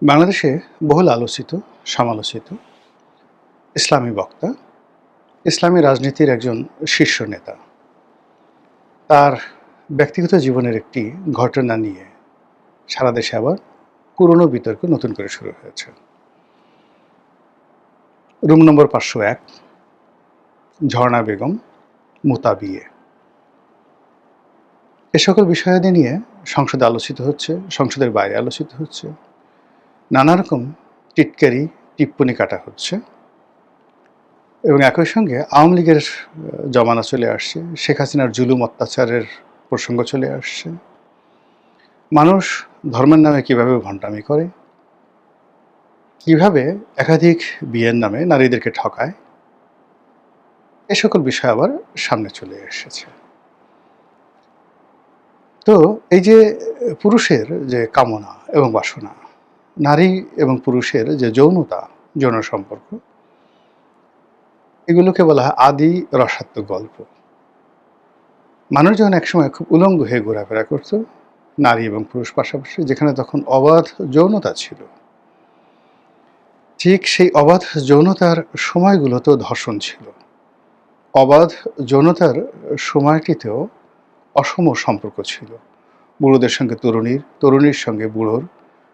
বাংলাদেশে বহুল আলোচিত, সমালোচিত ইসলামী বক্তা, ইসলামী রাজনীতির একজন শীর্ষ নেতা। তার ব্যক্তিগত জীবনের একটি ঘটনা নিয়ে সারা দেশে আবার পুরনো বিতর্ক নতুন করে শুরু হয়েছে। রুম নম্বর 501, ঝর্ণা বেগম মুতা বিয়ে। এ সকল বিষয়াদি নিয়ে সংসদে আলোচিত হচ্ছে, সংসদের বাইরে আলোচিত হচ্ছে, নানা রকম টিটকারি টিপ্পনি কাটা হচ্ছে এবং একই সঙ্গে আওয়ামী লীগের জমানা চলে আসছে, শেখ হাসিনার জুলুম অত্যাচারের প্রসঙ্গ চলে আসছে। মানুষ ধর্মের নামে কিভাবে ভণ্ডামি করে, কিভাবে একাধিক বিয়ের নামে নারীদেরকে ঠকায়, এ সকল বিষয় আবার সামনে চলে এসেছে। তো এই যে পুরুষের যে কামনা এবং বাসনা, নারী এবং পুরুষের যে যৌনতা, যৌন সম্পর্ক, এগুলোকে বলা হয় আদি রসাত্মক গল্প। মানুষ যখন একসময় খুব উলঙ্গ হয়ে ঘোরাফেরা করত, নারী এবং পুরুষ পাশাপাশি, যেখানে তখন অবাধ যৌনতা ছিল, ঠিক সেই অবাধ যৌনতার সময়গুলোতেও ধর্ষণ ছিল। অবাধ যৌনতার সময়টিতেও অসম সম্পর্ক ছিল। বুড়োদের সঙ্গে তরুণীর, তরুণীর সঙ্গে বুড়োর,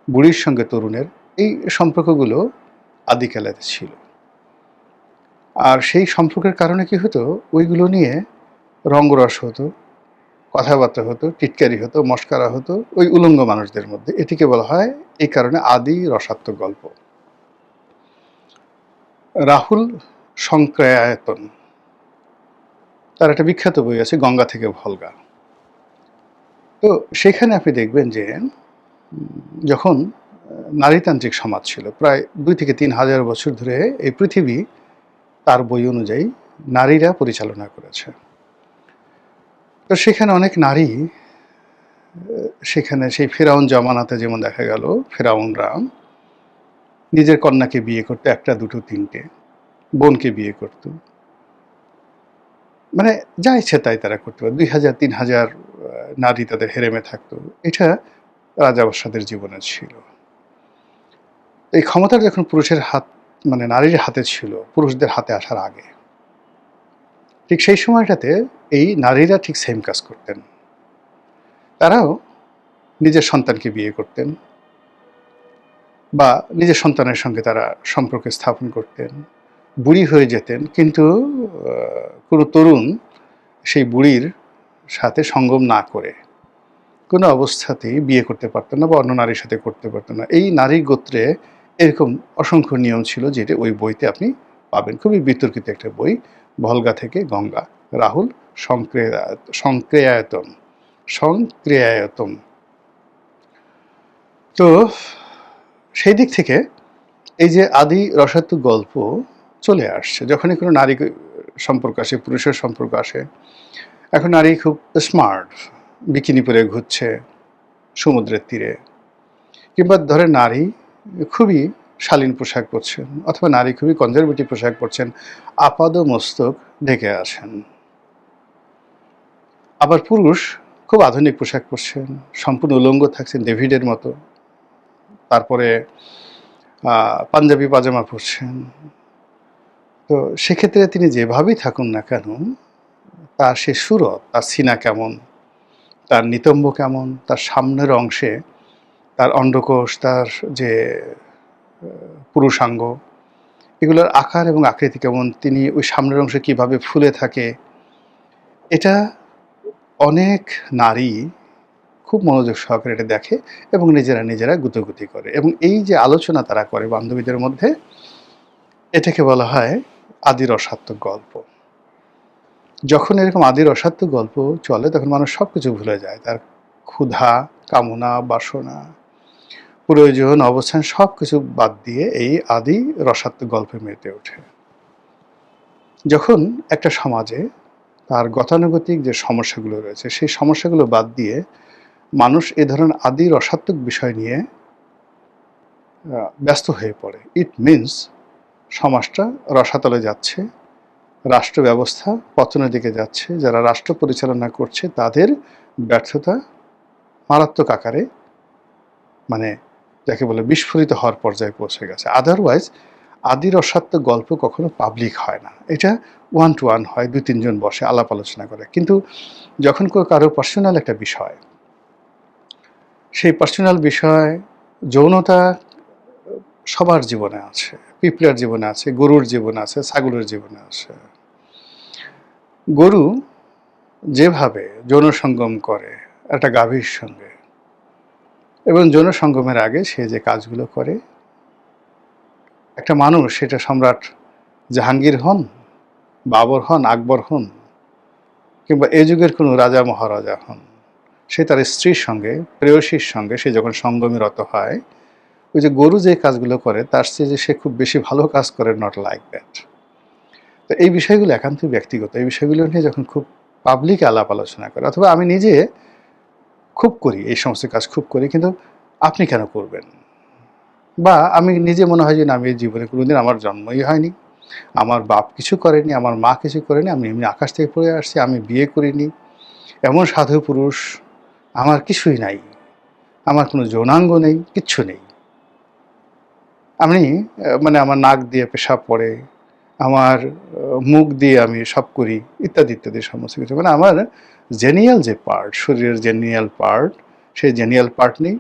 বুড়ির সঙ্গে তরুণের, এই সম্পর্কগুলো আদিকালে ছিল। আর সেই সম্পর্কের কারণে কি হতো, ওইগুলো নিয়ে রঙ্গরস হতো, কথাবার্তা হতো, টিটকারি হতো, মস্কারা হতো ওই উলঙ্গ মানুষদের মধ্যে। এটিকে বলা হয় এই কারণে আদি রসাত্মক গল্প। রাহুল সংক্রায়ায়তন, তার একটা বিখ্যাত বই আছে, গঙ্গা থেকে ভলগা। তো সেখানে আপনি দেখবেন যে যখন নারীতান্ত্রিক সমাজ ছিল, প্রায় 2 থেকে 3 হাজার বছর ধরে এই পৃথিবী তার বই অনুযায়ী নারীরা পরিচালনা করেছে। তো সেখানে অনেক নারী, সেখানে সেই ফেরাউন জামানাতে যেমন দেখা গেল, ফেরাউনরা নিজের কন্যাকে বিয়ে করতো, 1টা 2টো 3টে, বোনকে বিয়ে করত, মানে যা ইচ্ছে তাই তারা করতে পারে। 2000 3000 নারী তাদের হেরেমে থাকতো। এটা রাজাবাদশাদের জীবনে ছিল। এই ক্ষমতার যখন পুরুষের হাত, মানে নারীর হাতে ছিল, পুরুষদের হাতে আসার আগে, ঠিক সেই সময়টাতে এই নারীরা ঠিক সেম কাজ করতেন। তারাও নিজের সন্তানকে বিয়ে করতেন বা নিজের সন্তানের সঙ্গে তারা সম্পর্ক স্থাপন করতেন, বুড়ি হয়ে যেতেন, কিন্তু কোনো তরুণ সেই বুড়ির সাথে সঙ্গম না করে কোনো অবস্থাতেই বিয়ে করতে পারতেন না বা অন্য নারীর সাথে করতে পারতেন না। এই নারী গোত্রে এরকম অসংখ্য নিয়ম ছিল, যেটা ওই বইতে আপনি পাবেন। খুবই বিতর্কিত একটা বই, ভলগা থেকে গঙ্গা, রাহুল সংক্রেয়ায়তন সংক্রিয়ায়তম। তো সেই দিক থেকে এই যে আদি রসাত্মক গল্প চলে আসছে। যখনই কোনো নারী সম্পর্ক আসে, পুরুষের সম্পর্ক আসে, এখন নারী খুব স্মার্ট, বিকিনি পরে ঘুরছে সমুদ্রের তীরে, কিংবা ধরে নারী খুবই শালীন পোশাক পরছেন, অথবা নারী খুবই কনজারভেটিভ পোশাক পরছেন, আপাদ মস্তক ঢেকে আসেন। আবার পুরুষ খুব আধুনিক পোশাক পরছেন, সম্পূর্ণ উলঙ্গ থাকছেন ডেভিডের মতো, তারপরে পাঞ্জাবি পাজামা পরছেন। তো সেক্ষেত্রে তিনি যেভাবেই থাকুন না কেন, তার সে সুরত, তার সিনা কেমন, তার নিতম্ব কেমন, তার সামনের অংশে তার অন্ডকোষ, তার যে পুরুষাঙ্গ, এগুলোর আকার এবং আকৃতি কেমন, তিনি ওই সামনের অংশে কিভাবে ফুলে থাকে, এটা অনেক নারী খুব মনোযোগ সহকারে এটা দেখে এবং নিজেরা গুতোগুতি করে। এবং এই যে আলোচনা তারা করে বান্ধবীদের মধ্যে, এটাকে বলা হয় আদি রসাত্মক গল্প। যখন এরকম আদি রসাত্মক গল্প চলে, তখন মানুষ সব কিছু ভুলে যায়, তার ক্ষুধা, কামনা, বাসনা, প্রয়োজন, অবস্থান সব কিছু বাদ দিয়ে এই আদি রসাত্মক গল্পে মেতে ওঠে। যখন একটা সমাজে তার গতানুগতিক যে সমস্যাগুলো রয়েছে, সেই সমস্যাগুলো বাদ দিয়ে মানুষ এ ধরনের আদি রসাত্মক বিষয় নিয়ে ব্যস্ত হয়ে পড়ে, ইট মিনস সমাজটা রসাতলে যাচ্ছে, রাষ্ট্র ব্যবস্থা পতনের দিকে যাচ্ছে, যারা রাষ্ট্র পরিচালনা করছে তাদের ব্যর্থতা মারাত্মক আকারে, মানে যাকে বলে বিস্ফোরিত হওয়ার পর্যায়ে পৌঁছে গেছে। আদারওয়াইজ আদির অসত্য গল্প কখনো পাবলিক হয় না। এটা ওয়ান টু ওয়ান হয়, ২-৩ জন বসে আলাপ আলোচনা করে। কিন্তু যখন কারো পার্সোনাল একটা বিষয়, সেই পার্সোনাল বিষয়, যৌনতা সবার জীবনে আছে, পিঁপড়ার জীবনে আছে, গরুর জীবনে আছে, ছাগলের জীবনে আছে। গরু যেভাবে যৌন সঙ্গম করে একটা গাভীর সঙ্গে, এবং যৌন সঙ্গমের আগে সে যে কাজগুলো করে, একটা মানুষ, সেটা সম্রাট জাহাঙ্গীর হন, বাবর হন, আকবর হন, কিংবা এ যুগের কোনো রাজা মহারাজা হন, সে তার স্ত্রীর সঙ্গে, প্রেয়সীর সঙ্গে সে যখন সঙ্গমে রত হয়, ওই যে গরু যে কাজগুলো করে তার চেয়ে যে সে খুব বেশি ভালো কাজ করে, নট লাইক দ্যাট। তো এই বিষয়গুলো একান্তই ব্যক্তিগত। এই বিষয়গুলো নিয়ে যখন খুব পাবলিক আলাপ আলোচনা করে, অথবা আমি নিজে খুব করি, এই সমস্ত কাজ খুব করি, কিন্তু আপনি কেন করবেন? বা আমি নিজে মনে হয় যে না, আমি এই জীবনে কোনোদিন আমার জন্মই হয়নি, আমার বাপ কিছু করেনি, আমার মা কিছু করেনি, আমি এমনি আকাশ থেকে পড়ে আসছি, আমি বিয়ে করিনি, এমন সাধু পুরুষ আমার কিছুই নাই, আমার কোনো যৌনাঙ্গ নেই, কিচ্ছু নেই। আমি মানে আমার নাক দিয়ে পেশাব পড়ে, আমার মুখ দিয়ে আমি সব করি, ইত্যাদি ইত্যাদি সমস্ত কিছু। মানে আমার জেনিয়াল যে পার্ট, শরীরের জেনিয়াল পার্ট, সেই জেনিয়াল পার্ট নেই।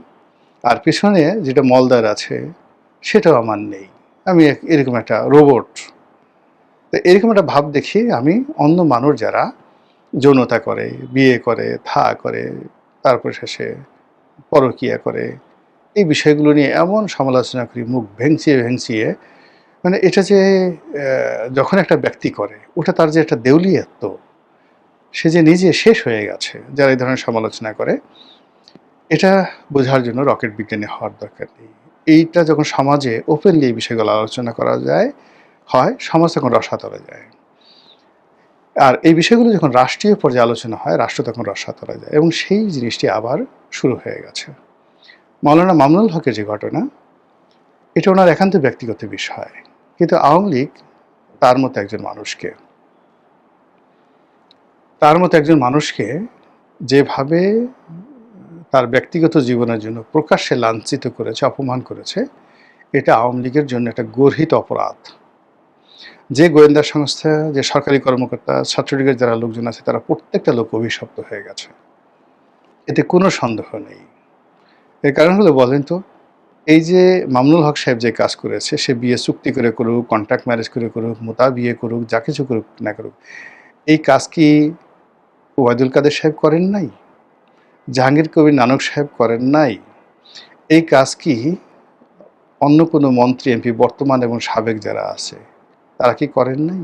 আর পিছনে যেটা মলদার আছে সেটাও আমার নেই। আমি এরকম একটা রোবট। তো এরকম একটা ভাব দেখিয়ে আমি অন্য মানুষ যারা যৌনতা করে, বিয়ে করে, করে, তারপর শেষে পরকীয়া করে, এই বিষয়গুলো নিয়ে এমন সমালোচনা করি, মুখ ভেঙচিয়ে ভেঙচিয়ে, মানে এটা যে যখন একটা ব্যক্তি করে, ওটা তার যে একটা দেউলিয়াত্ব, সে যে নিজে শেষ হয়ে গেছে যারা এই ধরনের সমালোচনা করে, এটা বোঝার জন্য রকেট বিজ্ঞানী হওয়ার দরকার নেই। এইটা যখন সমাজে ওপেনলি এই বিষয়গুলো আলোচনা করা যায়, সমাজ তখন রসাতলে যায়। আর এই বিষয়গুলো যখন রাষ্ট্রীয় পর্যায়ে আলোচনা হয়, রাষ্ট্র তখন রসাতলে যায়, এবং সেই জিনিসটি আবার শুরু হয়ে গেছে। মাওলানা মামুনুল হকের যে ঘটনা, এটা ওনার একান্ত ব্যক্তিগত বিষয়, কিন্তু আওয়ামী লীগ তার মতো একজন মানুষকে যেভাবে তার ব্যক্তিগত জীবনের জন্য প্রকাশ্যে লাঞ্ছিত করেছে, অপমান করেছে, এটা আওয়ামী লীগের জন্য একটা গর্হিত অপরাধ। যে গোয়েন্দা সংস্থা, যে সরকারি কর্মকর্তা, ছাত্রলীগের যারা লোকজন আছে, তারা প্রত্যেকটা লোক অভিশপ্ত হয়ে গেছে, এতে কোনো সন্দেহ নেই। এর কারণ হলো, বলেন তো, এই যে মামুনুল হক সাহেব যে কাজ করেছে, সে বিয়ে চুক্তি করে করুক, কন্ট্রাক্ট ম্যারেজ করে করুক, মোতা বিয়ে করুক, যা কিছু করুক না করুক, এই কাজ কি ওবায়দুল কাদের সাহেব করেন নাই? জাহাঙ্গীর কবির নানক সাহেব করেন নাই? এই কাজ কি অন্য কোনো মন্ত্রী, এমপি, বর্তমান এবং সাবেক যারা আছে, তারা কি করেন নাই?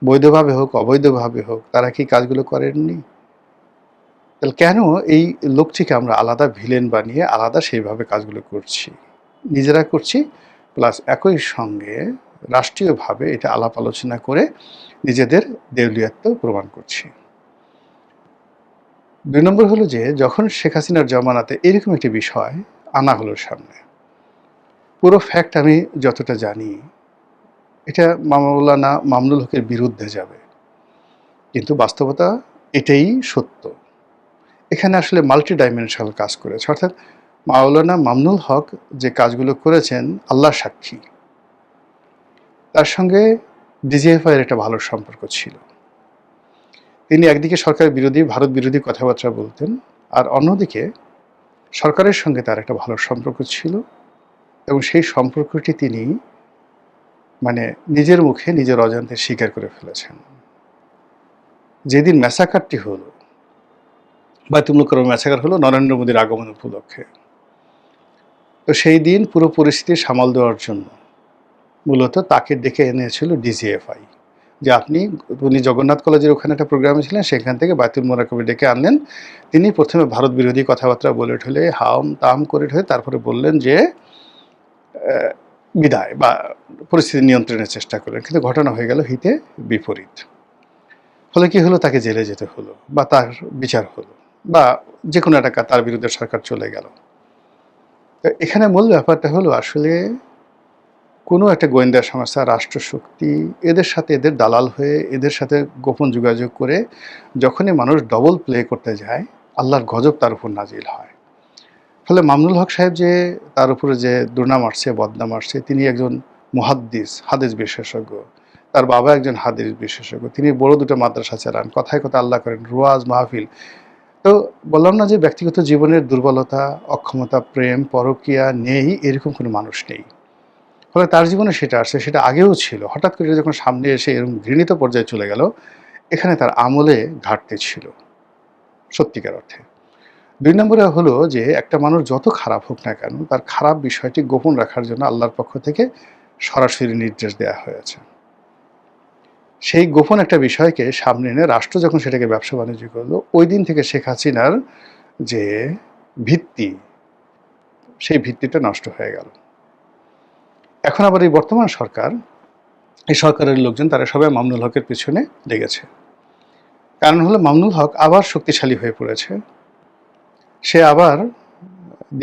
বৈধভাবে হোক, অবৈধভাবে হোক, তারা কি কাজগুলো করেননি? তাহলে কেন এই লোকটিকে আমরা আলাদা ভিলেন বানিয়ে আলাদা সেইভাবে কাজগুলো করছি? নিজেরা করছি, প্লাস একই সঙ্গে রাষ্ট্রীয়ভাবে এটা আলাপ আলোচনা করে নিজেদের দেউলিয়াত্ব প্রমাণ করছি। ২ নম্বর হলো যে, যখন শেখ হাসিনার জমানাতে এরকম একটি বিষয় আনা হলো সামনে, পুরো ফ্যাক্ট আমি যতটা জানি, এটা মাওলানা মামুনুল হকের বিরুদ্ধে যাবে, কিন্তু বাস্তবতা এটাই সত্য। এখানে আসলে মাল্টি ডাইমেনশনাল কাজ করেছে, অর্থাৎ মাওলানা মামুনুল হক যে কাজগুলো করেছেন, আল্লাহ সাক্ষী, তার সঙ্গে ডিজিএফআইয়ের একটা ভালো সম্পর্ক ছিল। তিনি একদিকে সরকার বিরোধী, ভারত বিরোধী কথাবার্তা বলতেন, আর অন্যদিকে সরকারের সঙ্গে তার একটা ভালো সম্পর্ক ছিল, এবং সেই সম্পর্কটি তিনি মানে নিজের মুখে নিজের অজান্তে স্বীকার করে ফেলেছেন। যেদিন ম্যাসাকারটি হলো, বায়তুল মোকাররমে ম্যাসাকার হলো নরেন্দ্র মোদীর আগমন উপলক্ষে, তো সেই দিন পুরো পরিস্থিতি সামাল দেওয়ার জন্য মূলত তাকে ডেকে এনেছিল ডিজিএফআই, যে উনি জগন্নাথ কলেজের ওখানে একটা প্রোগ্রামে ছিলেন, সেখান থেকে বায়তুল মোকাররমে ডেকে আনলেন। তিনি প্রথমে ভারত বিরোধী কথাবার্তা বলে ঠেলে হাম তাম করে ঠেলে তারপরে বললেন যে বিদায়, বা পরিস্থিতি নিয়ন্ত্রণের চেষ্টা করলেন, কিন্তু ঘটনা হয়ে গেল হিতে বিপরীত। ফলে কি হলো, তাকে জেলে যেতে হলো, বা তার বিচার হলো, বা যে কোনো একটা তার বিরুদ্ধে সরকার চলে গেল। তো এখানে মূল ব্যাপারটা হলো, আসলে কোনো একটা গোয়েন্দা সংস্থা, রাষ্ট্রশক্তি, এদের সাথে এদের দালাল হয়ে, এদের সাথে গোপন যোগাযোগ করে যখনই মানুষ ডবল প্লে করতে যায়, আল্লাহর গজব তার উপর নাজিল হয়। ফলে মামুনুল হক সাহেব যে তার উপরে যে দুর্নাম আসছে, বদনাম আসছে, তিনি একজন মুহাদ্দিস, হাদিস বিশেষজ্ঞ। তার বাবা একজন হাদিস বিশেষজ্ঞ। তিনি বড় দুটো মাদ্রাসা চালান। কথায়, কথায় আল্লাহ করেন, রুয়াজ, মাহফিল। তো বললাম না যে ব্যক্তিগত জীবনের দুর্বলতা, অক্ষমতা, প্রেম, পরকীয়া নেই, এরকম কোনো মানুষ নেই। ফলে তার জীবনে সেটা আসছে, সেটা আগেও ছিল। হঠাৎ করে যখন সামনে এসে এরকম ঘৃণিত পর্যায়ে চলে গেল, এখানে তার আমলে ঘাটতি ছিল, সত্যিকার অর্থে। ২ নম্বরে হলো যে একটা মানুষ যত খারাপ হোক না কেন, তার খারাপ বিষয়টি গোপন রাখার জন্য আল্লাহর পক্ষ থেকে সরাসরি নির্দেশ দেয়া হয়েছে। সেই গোপন একটা বিষয়কে সামনে এনে রাষ্ট্র যখন সেটাকে ব্যবসা-বাণিজ্য করল, ঐদিন থেকে শেখ হাসিনার যে ভিত্তি, সেই ভিত্তিটা নষ্ট হয়ে গেল। এখন আবার এই বর্তমান সরকার, এই সরকারের লোকজন তারা সবাই মামুনুল হকের পিছনে লেগেছে। কারণ হলো মামুনুল হক আবার শক্তিশালী হয়ে পড়েছে। সে আবার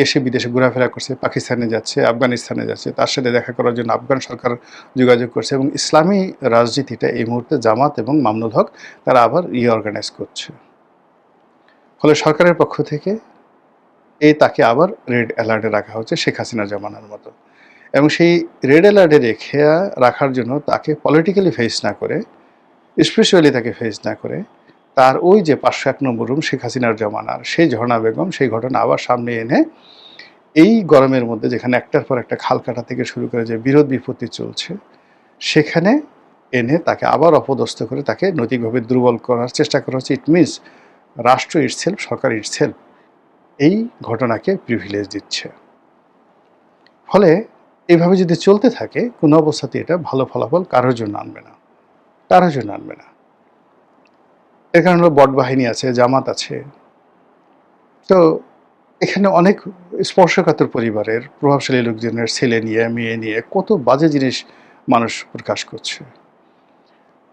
দেশে বিদেশে ঘোরাফেরা করছে, পাকিস্তানে যাচ্ছে, আফগানিস্তানে যাচ্ছে, তার সাথে দেখা করার জন্য আফগান সরকার যোগাযোগ করছে এবং ইসলামী রাজনীতিটা এই মুহূর্তে জামাত এবং মামুনুল হক তারা আবার রিঅর্গানাইজ করছে। ফলে সরকারের পক্ষ থেকে তাকে আবার রেড অ্যালার্টে রাখা হচ্ছে শেখ হাসিনার জমানার মতো। এবং সেই রেড অ্যালার্টে রেখে রাখার জন্য তাকে পলিটিক্যালি ফেস না করে, স্পিরিচুয়ালি তাকে ফেস না করে, তার ওই যে ৫০১ নম্বর রুম শেখ হাসিনার জমানার সেই ঝর্ণা বেগম, সেই ঘটনা আবার সামনে এনে এই গরমের মধ্যে যেখানে একটার পর একটা খাল কাটা থেকে শুরু করে যে বিরোধ বিপত্তি চলছে, সেখানে এনে তাকে আবার অপদস্থ করে তাকে নৈতিকভাবে দুর্বল করার চেষ্টা করা হচ্ছে। ইট মিনস রাষ্ট্র ইটসেলফ, সরকার ইটসেলফ এই ঘটনাকে প্রিভিলেজ দিচ্ছে। ফলে এইভাবে যদি চলতে থাকে, কোনো অবস্থাতে এটা ভালো ফলাফল কারোর জন্য আনবে না, কারোর জন্য আনবে না। এর কারণ হলো বট বাহিনী আছে, জামাত আছে। তো এখানে অনেক স্পর্শকাতর পরিবারের প্রভাবশালী লোকজনের ছেলে নিয়ে, মেয়ে নিয়ে কত বাজে জিনিস মানুষ প্রকাশ করছে।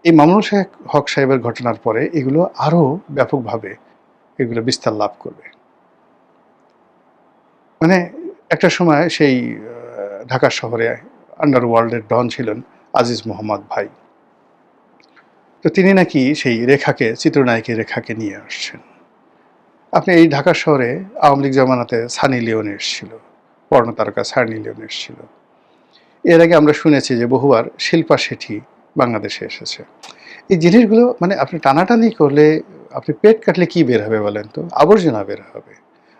এই মামুনুল হক সাহেবের ঘটনার পরে এগুলো আরও ব্যাপকভাবে এগুলো বিস্তার লাভ করবে। মানে একটা সময় সেই ঢাকা শহরে আন্ডারওয়ার্ল্ডের ডন ছিলেন আজিজ মোহাম্মদ ভাই। তো তিনি নাকি সেই রেখাকে, চিত্রনায়িকা রেখাকে নিয়ে আসছেন। আপনি এই ঢাকা শহরে আওয়ামী লীগ জামানাতে সানি লিওন এসেছিল, পর্ণতারকা সানি লিওন এসেছিল। এর আগে আমরা শুনেছি যে বহুবার শিল্পা শেঠি বাংলাদেশে এসেছে। এই জিনিসগুলো মানে আপনি টানাটানি করলে, আপনি পেট কাটলে কি বের হবে বলেন তো? আবর্জনা বের হবে,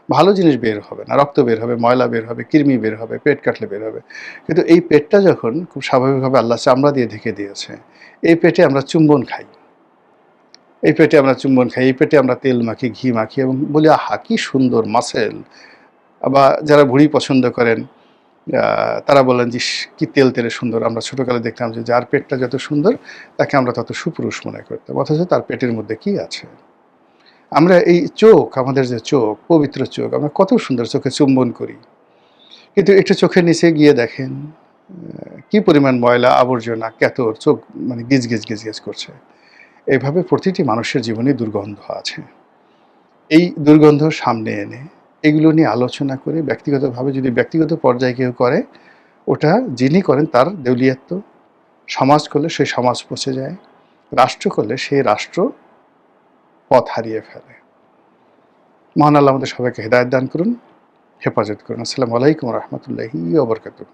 ভালো জিনিস বের হবে না। রক্ত বের হবে, ময়লা বের হবে, কৃমি বের হবে, পেট কাটলে বের হবে। কিন্তু এই পেটটা যখন খুব স্বাভাবিকভাবে আল্লাহ চামড়া দিয়ে ঢেকে দিয়েছে, এই পেটে আমরা চুম্বন খাই, এই পেটে আমরা চুম্বন খাই, এই পেটে আমরা তেল মাখি, ঘি মাখি এবং বলি আহা কি সুন্দর মাসেল। বা যারা ভুঁড়ি পছন্দ করেন তারা বলেন যে কি তেল তেলে সুন্দর। আমরা ছোটোকালে দেখতাম যে যার পেটটা যত সুন্দর তাকে আমরা তত সুপুরুষ মনে করতাম, অথচ তার পেটের মধ্যে কি আছে। আমরা এই চোখ, আমাদের যে চোখ, পবিত্র চোখ, আমরা কত সুন্দর চোখে চুম্বন করি, কিন্তু একটু চোখের নিচে গিয়ে দেখেন কি পরিমাণ ময়লা, আবর্জনা, ক্যাতর, চোখ মানে গিজ গিজ গিজ গিজ করছে। এইভাবে প্রতিটি মানুষের জীবনে দুর্গন্ধ আছে। এই দুর্গন্ধ সামনে এনে এগুলো নিয়ে আলোচনা করে ব্যক্তিগতভাবে যদি ব্যক্তিগত পর্যায়ে কেউ করে, ওটা যিনি করেন তার দেউলিয়াত্ব। সমাজ করলে সেই সমাজ পচে যায়, রাষ্ট্র করলে সেই রাষ্ট্র পথ হারিয়ে ফেলে। মহান আল্লাহ আমাদের সবাইকে হেদায়েত দান করুন, হেফাজত করুন। আসসালামু আলাইকুম ওয়া রাহমাতুল্লাহি ওয়া বারাকাতুহু।